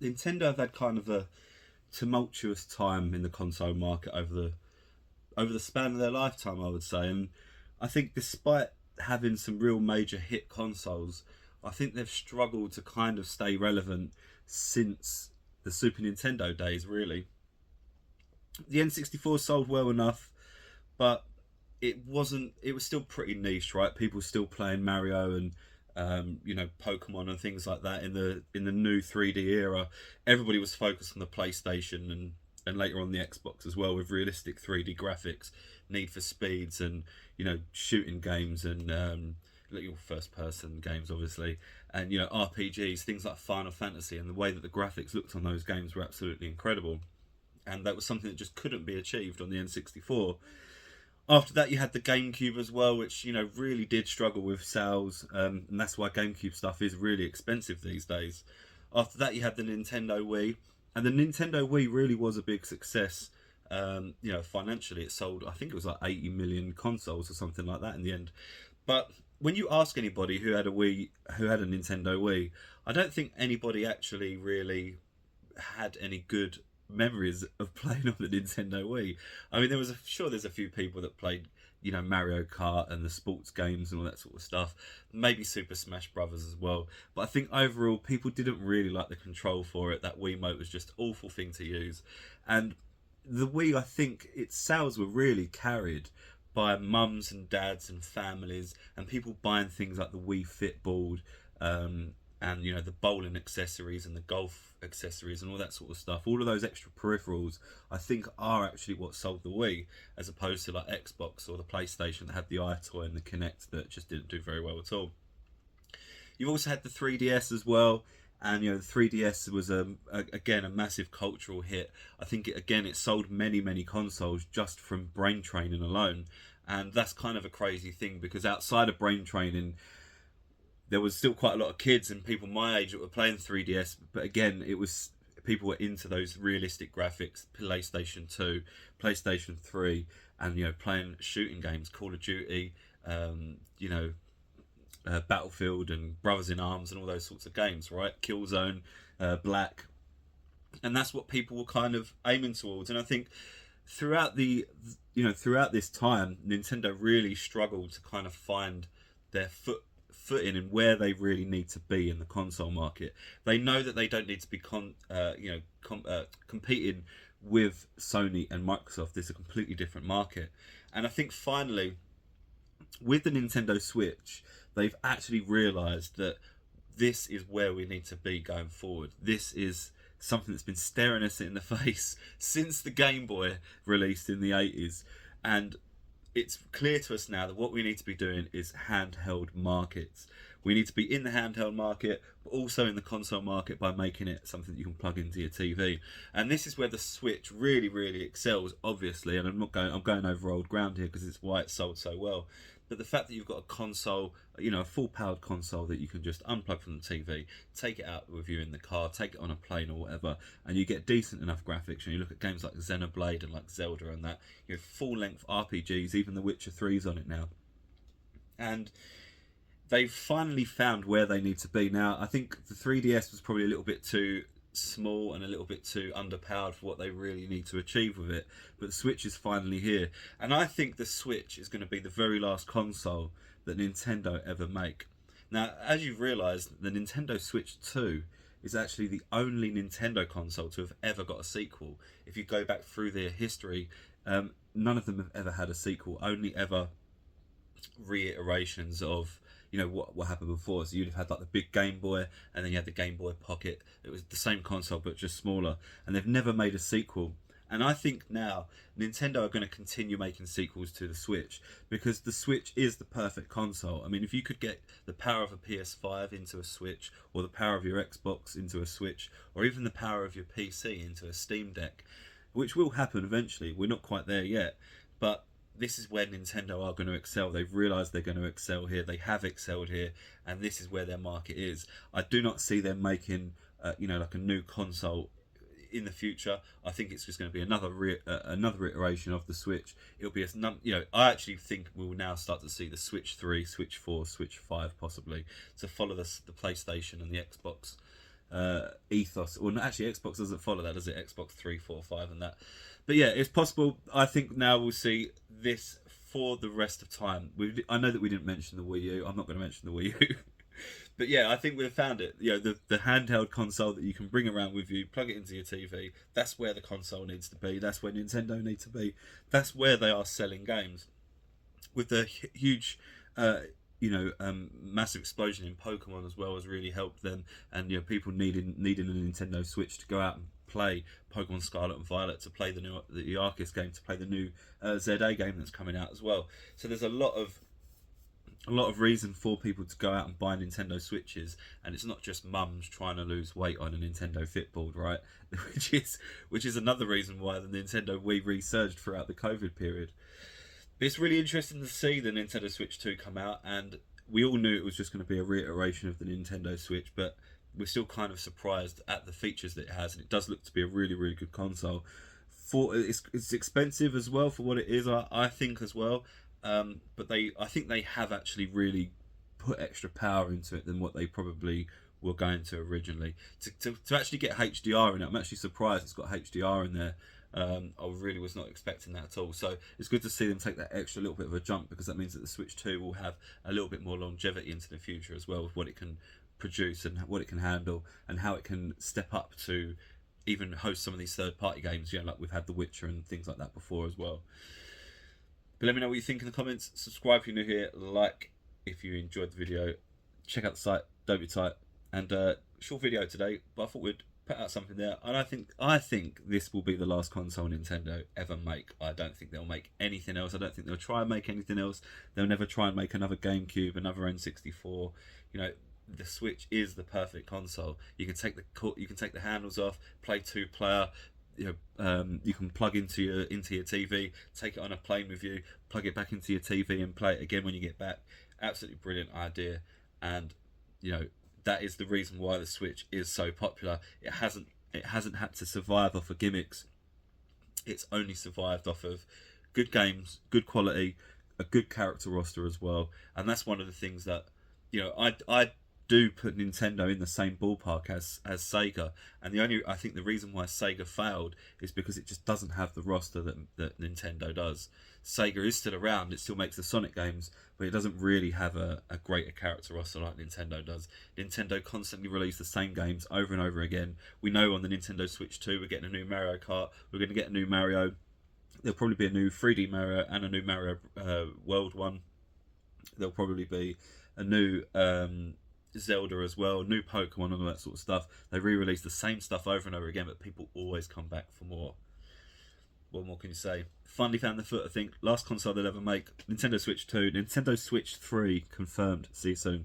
Nintendo have had kind of a tumultuous time in the console market over the span of their lifetime, I would say. And I think despite having some real major hit consoles, I think they've struggled to kind of stay relevant since the Super Nintendo days, really. The N64 sold well enough, but it was still pretty niche, right? People still playing Mario and Pokemon and things like that in the new 3D era. Everybody was focused on the PlayStation and later on the Xbox as well, with realistic 3D graphics, Need for Speeds, and shooting games, and little first person games obviously, and RPGs, things like Final Fantasy, and the way that the graphics looked on those games were absolutely incredible. And that was something that just couldn't be achieved on the N64. After that, you had the GameCube as well, which really did struggle with sales, and that's why GameCube stuff is really expensive these days. After that, you had the Nintendo Wii, and the Nintendo Wii really was a big success. Financially, it sold, I think it was like 80 million consoles or something like that in the end. But when you ask anybody who had a Nintendo Wii, I don't think anybody actually really had any good memories of playing on the Nintendo Wii. I mean, there's a few people that played, Mario Kart and the sports games and all that sort of stuff. Maybe Super Smash Brothers as well. But I think overall, people didn't really like the control for it. That Wiimote was just an awful thing to use. And the Wii, I think its sales were really carried by mums and dads and families and people buying things like the Wii Fit board, and the bowling accessories and the golf accessories and all that sort of stuff. All of those extra peripherals, I think, are actually what sold the Wii, as opposed to like Xbox or the PlayStation that had the iToy and the Kinect that just didn't do very well at all. You've also had the 3DS as well, and the 3DS was again a massive cultural hit. I think it sold many consoles just from brain training alone, and that's kind of a crazy thing, because outside of brain training, there was still quite a lot of kids and people my age that were playing 3DS, but again, it was people were into those realistic graphics, PlayStation 2, PlayStation 3, and playing shooting games, Call of Duty, Battlefield and Brothers in Arms and all those sorts of games, right? Killzone, Black, and that's what people were kind of aiming towards. And I think throughout this time, Nintendo really struggled to kind of find their footing and where they really need to be in the console market. They know that they don't need to be competing with Sony and Microsoft. It's a completely different market. And I think finally, with the Nintendo Switch, they've actually realised that this is where we need to be going forward. This is something that's been staring us in the face since the Game Boy released in the 80s. And it's clear to us now that what we need to be doing is handheld markets. We need to be in the handheld market, but also in the console market by making it something that you can plug into your TV. And this is where the Switch really excels, obviously. And I'm going over old ground here because it's why it sold so well. But the fact that you've got a console, a full-powered console that you can just unplug from the TV, take it out with you in the car, take it on a plane or whatever, and you get decent enough graphics. And you look at games like Xenoblade and like Zelda and that, full-length RPGs, even The Witcher 3's on it now. And they've finally found where they need to be. Now, I think the 3DS was probably a little bit too small and a little bit too underpowered for what they really need to achieve with it, but the Switch is finally here, and I think the Switch is going to be the very last console that Nintendo ever make. Now, as you've realised, the Nintendo Switch 2 is actually the only Nintendo console to have ever got a sequel. If you go back through their history, none of them have ever had a sequel, only ever reiterations of what happened before. So you'd have had like the big Game Boy, and then you had the Game Boy Pocket. It was the same console but just smaller, and they've never made a sequel. And I think now Nintendo are going to continue making sequels to the Switch, because the Switch is the perfect console. I mean, if you could get the power of a PS5 into a Switch, or the power of your Xbox into a Switch, or even the power of your PC into a Steam Deck, which will happen eventually, we're not quite there yet, but this is where Nintendo are going to excel. They've realised they're going to excel here. They have excelled here, and this is where their market is. I do not see them making, like a new console in the future. I think it's just going to be another iteration of the Switch. It'll be I actually think we will now start to see the Switch 3, Switch 4, Switch 5 possibly, to follow the PlayStation and the Xbox. ethos. Well, actually, Xbox doesn't follow that, does it? Xbox 3, 4, 5, and that. But yeah, it's possible. I think now we'll see this for the rest of time. I know that we didn't mention the Wii U. I'm not going to mention the Wii U. But yeah, I think we've found it. You know, the handheld console that you can bring around with you, plug it into your TV. That's where the console needs to be. That's where Nintendo needs to be. That's where they are selling games. With the huge, massive explosion in Pokemon as well has really helped them. And you know, people needing a Nintendo Switch to go out and play Pokemon Scarlet and Violet, to play the Arceus game, to play the new ZA game that's coming out as well. So there's a lot of reason for people to go out and buy Nintendo Switches, and it's not just mums trying to lose weight on a Nintendo Fitboard, right? which is another reason why the Nintendo Wii resurged throughout the COVID period. But it's really interesting to see the Nintendo Switch 2 come out, and we all knew it was just going to be a reiteration of the Nintendo Switch, but we're still kind of surprised at the features that it has, and it does look to be a really, really good console. It's expensive as well for what it is, I think as well. But I think they have actually really put extra power into it than what they probably were going to originally. To actually get HDR in it, I'm actually surprised it's got HDR in there. I really was not expecting that at all. So it's good to see them take that extra little bit of a jump, because that means that the Switch 2 will have a little bit more longevity into the future as well, with what it can produce and what it can handle, and how it can step up to even host some of these third-party games, like we've had The Witcher and things like that before as well. But let me know what you think in the comments. Subscribe if you're new here. Like if you enjoyed the video. Check out the site. Don't be tight. And short video today, but I thought we'd put out something there. And I think this will be the last console Nintendo ever make. I don't think they'll make anything else. I don't think they'll try and make anything else. They'll never try and make another GameCube, another N64. The Switch is the perfect console. You can take the handles off, play 2-player. You can plug into your TV, take it on a plane with you, plug it back into your TV and play it again when you get back. Absolutely brilliant idea, and that is the reason why the Switch is so popular. It hasn't had to survive off of gimmicks. It's only survived off of good games, good quality, a good character roster as well, and that's one of the things that I do put Nintendo in the same ballpark as Sega, and I think the reason why Sega failed is because it just doesn't have the roster that Nintendo does. Sega is still around, it still makes the Sonic games, but it doesn't really have a greater character roster like Nintendo does. Nintendo constantly release the same games over and over again. We know on the Nintendo Switch 2 we're getting a new Mario Kart, we're going to get a new Mario, there'll probably be a new 3D Mario and a new Mario World one. There'll probably be a new Zelda as well, new Pokemon and all that sort of stuff. They re-release the same stuff over and over again, but people always come back for more. What more can you say? Finally found the foot, I think. Last console they'll ever make. Nintendo Switch 2, Nintendo Switch 3 confirmed. See you soon.